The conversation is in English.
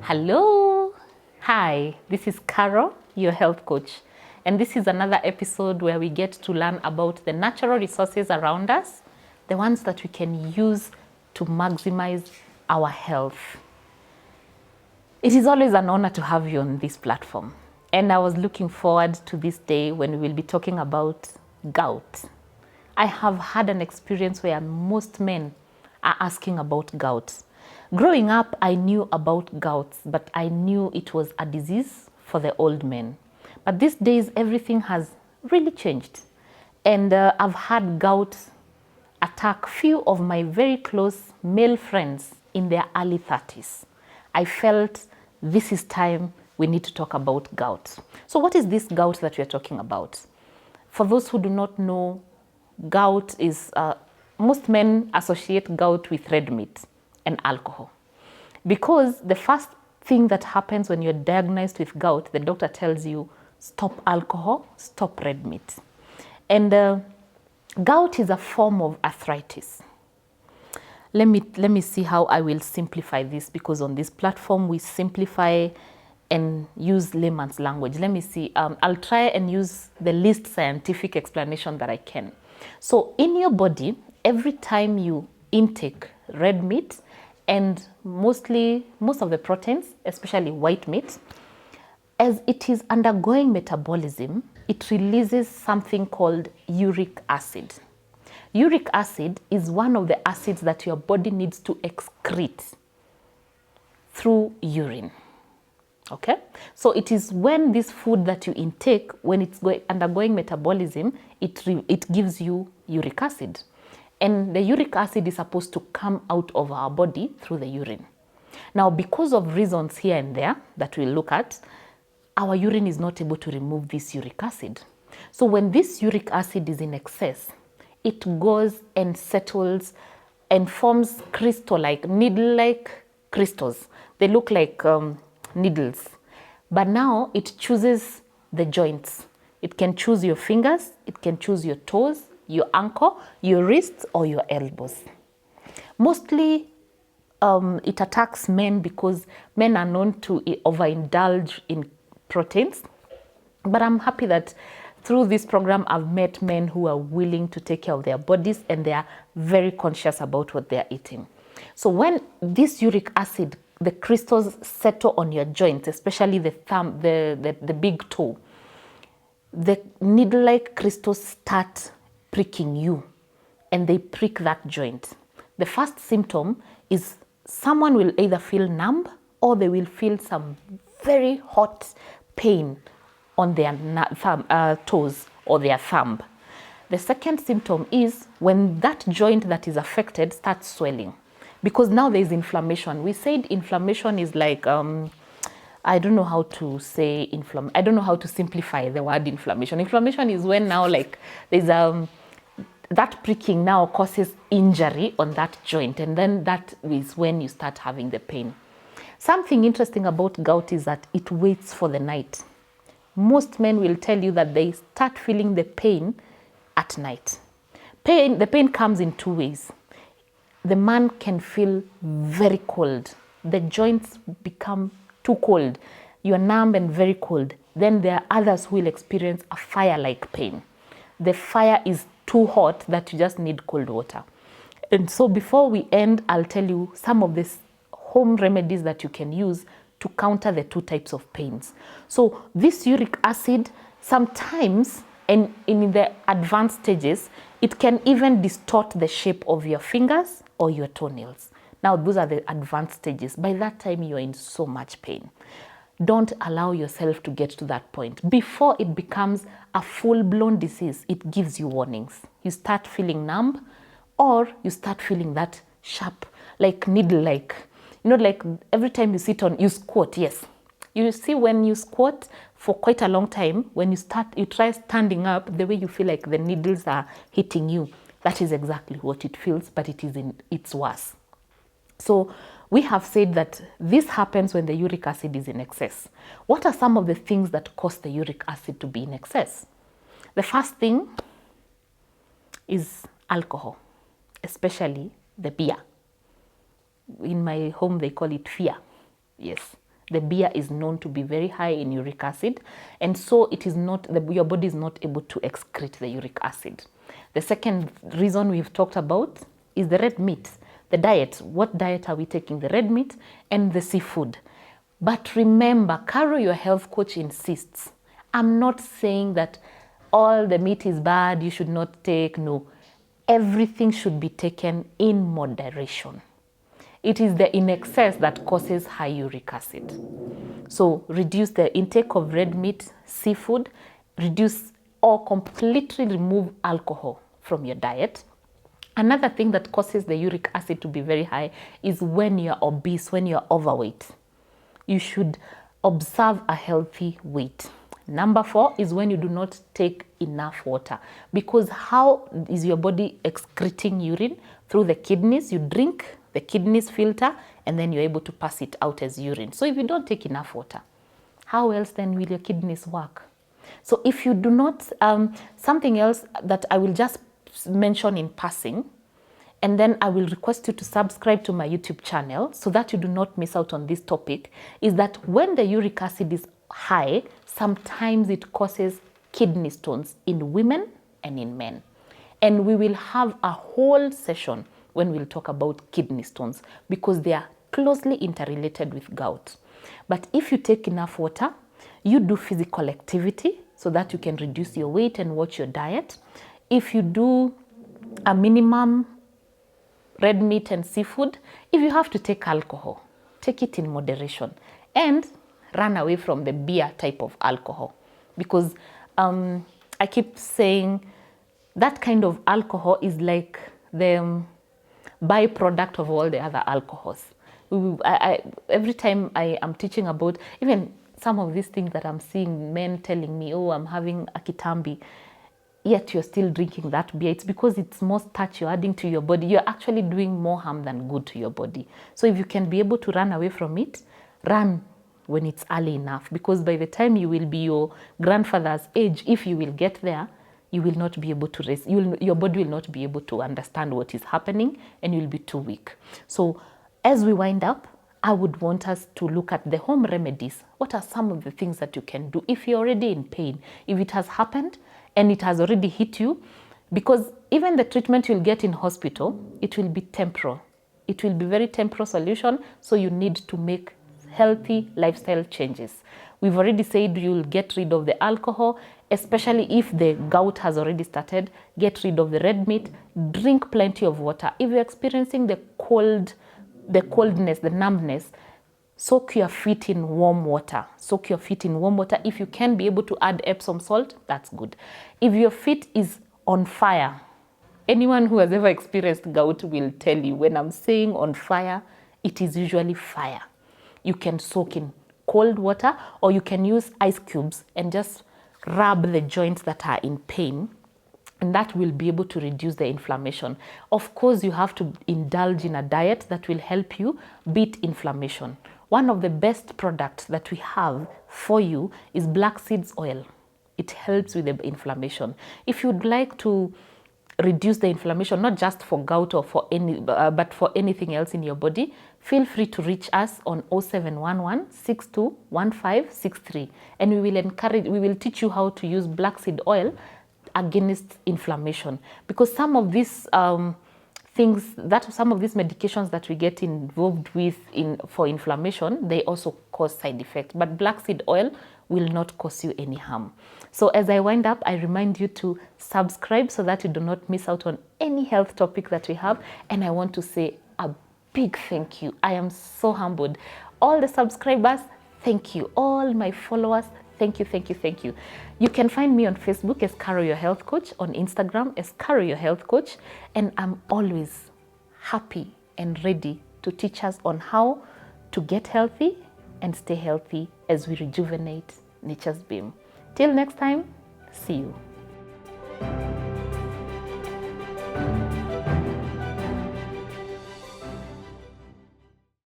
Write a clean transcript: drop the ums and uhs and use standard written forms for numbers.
Hello. Hi, this is Carol, your health coach. And this is another episode where we get to learn about the natural resources around us, the ones that we can use to maximize our health. It is always an honor to have you on this platform. And I was looking forward to this day when we will be talking about gout. I have had an experience where most men are asking about gout. Growing up, I knew about gout, but I knew it was a disease for the old men. But these days, everything has really changed. And I've had gout attack few of my very close male friends in their early 30s. I felt this is time we need to talk about gout. So what is this gout that we're talking about? For those who do not know, gout is, most men associate gout with red meat and alcohol. Because the first thing that happens when you're diagnosed with gout, the doctor tells you, stop alcohol, stop red meat. And gout is a form of arthritis. Let me see how I will simplify this, because on this platform we simplify and use layman's language. Let me see. I'll try and use the least scientific explanation that I can. So in your body, every time you intake red meat and most of the proteins, especially white meat, as it is undergoing metabolism, it releases something called uric acid. Uric acid is one of the acids that your body needs to excrete through urine. Okay? So it is when this food that you intake, when it's undergoing metabolism, it gives you uric acid. And the uric acid is supposed to come out of our body through the urine. Now, because of reasons here and there that we'll look at, our urine is not able to remove this uric acid. So when this uric acid is in excess, it goes and settles and forms crystal-like, needle-like crystals. They look like needles. But now it chooses the joints. It can choose your fingers, it can choose your toes, your ankle, your wrists, or your elbows. Mostly it attacks men because men are known to overindulge in proteins. But I'm happy that through this program, I've met men who are willing to take care of their bodies and they are very conscious about what they're eating. So when this uric acid, the crystals settle on your joints, especially the thumb, the big toe, the needle-like crystals start pricking you and they prick that joint. The first symptom is someone will either feel numb or they will feel some very hot pain on their toes or their thumb. The second symptom is when that joint that is affected starts swelling, because now there is inflammation. We said inflammation is like, I don't know how to say I don't know how to simplify the word inflammation. Inflammation is when now like there's that pricking now causes injury on that joint, and then that is when you start having the pain. Something interesting about gout is that it waits for the night. Most men will tell you that they start feeling the pain at night. The pain comes in two ways. The man can feel very cold. The joints become too cold. You're numb and very cold. Then there are others who will experience a fire-like pain. The fire is too hot that you just need cold water. And so before we end, I'll tell you some of these home remedies that you can use to counter the two types of pains. So this uric acid, sometimes, and in the advanced stages, it can even distort the shape of your fingers or your toenails. Now, those are the advanced stages. By that time, you're in so much pain. Don't allow yourself to get to that point. Before it becomes a full-blown disease, it gives you warnings. You start feeling numb, or you start feeling that sharp, like needle-like. You know, like every time you squat, yes. You see when you squat for quite a long time, when you try standing up, the way you feel like the needles are hitting you, that is exactly what it feels, but it's worse. So we have said that this happens when the uric acid is in excess. What are some of the things that cause the uric acid to be in excess? The first thing is alcohol, especially the beer. In my home, they call it fear. Yes, The beer is known to be very high in uric acid, and so it is not, your body is not able to excrete the uric acid. The second reason we've talked about is the red meat, the diet. What diet are we taking? The red meat and the seafood. But remember, Carol, your health coach, insists, I'm not saying that all the meat is bad, you should not take, no. Everything should be taken in moderation. It is the in excess that causes high uric acid. So reduce the intake of red meat, seafood, reduce or completely remove alcohol from your diet. Another thing that causes the uric acid to be very high is when you're obese, when you're overweight. You should observe a healthy weight. Number 4 is when you do not take enough water, because how is your body excreting urine? Through the kidneys. You drink, the kidneys filter, and then you're able to pass it out as urine. So if you don't take enough water, how else then will your kidneys work? So if you do not, something else that I will just mention in passing, and then I will request you to subscribe to my YouTube channel so that you do not miss out on this topic, is that when the uric acid is high, sometimes it causes kidney stones in women and in men. And we will have a whole session when we'll talk about kidney stones, because they are closely interrelated with gout. But if you take enough water, you do physical activity so that you can reduce your weight and watch your diet. If you do a minimum red meat and seafood, if you have to take alcohol, take it in moderation and run away from the beer type of alcohol, because I keep saying that kind of alcohol is like the byproduct of all the other alcohols. Every time I am teaching about even some of these things that I'm seeing, men telling me, oh, I'm having a kitambi, yet you're still drinking that beer. It's because it's more starch you're adding to your body. You're actually doing more harm than good to your body. So if you can be able to run away from it, run when it's early enough, because by the time you will be your grandfather's age, if you will get there, you will not be able to rest. Your body will not be able to understand what is happening, and you'll be too weak. So as we wind up, I would want us to look at the home remedies. What are some of the things that you can do if you're already in pain, if it has happened and it has already hit you? Because even the treatment you'll get in hospital, it will be temporal. It will be very temporal solution, so you need to make healthy lifestyle changes. We've already said you'll get rid of the alcohol, especially if the gout has already started. Get rid of the red meat, drink plenty of water. If you're experiencing the coldness, the numbness, soak your feet in warm water. Soak your feet in warm water. If you can be able to add Epsom salt, that's good. If your feet is on fire, anyone who has ever experienced gout will tell you, when I'm saying on fire, it is usually fire. You can soak in cold water, or you can use ice cubes and just rub the joints that are in pain, and that will be able to reduce the inflammation. Of course, you have to indulge in a diet that will help you beat inflammation. One of the best products that we have for you is black seeds oil. It helps with the inflammation. If you'd like to reduce the inflammation, not just for gout or for but for anything else in your body, feel free to reach us on 0711 621563, and we will teach you how to use black seed oil against inflammation. Because some of these some of these medications that we get involved with for inflammation, they also cause side effects, but black seed oil will not cause you any harm. So as I wind up, I remind you to subscribe so that you do not miss out on any health topic that we have. And I want to say a big thank you. I am so humbled. All the subscribers, thank you. All my followers, thank you, thank you, thank you. You can find me on Facebook as Carol Your Health Coach, on Instagram as Carol Your Health Coach, and I'm always happy and ready to teach us on how to get healthy and stay healthy as we rejuvenate nature's beam. Till next time, see you.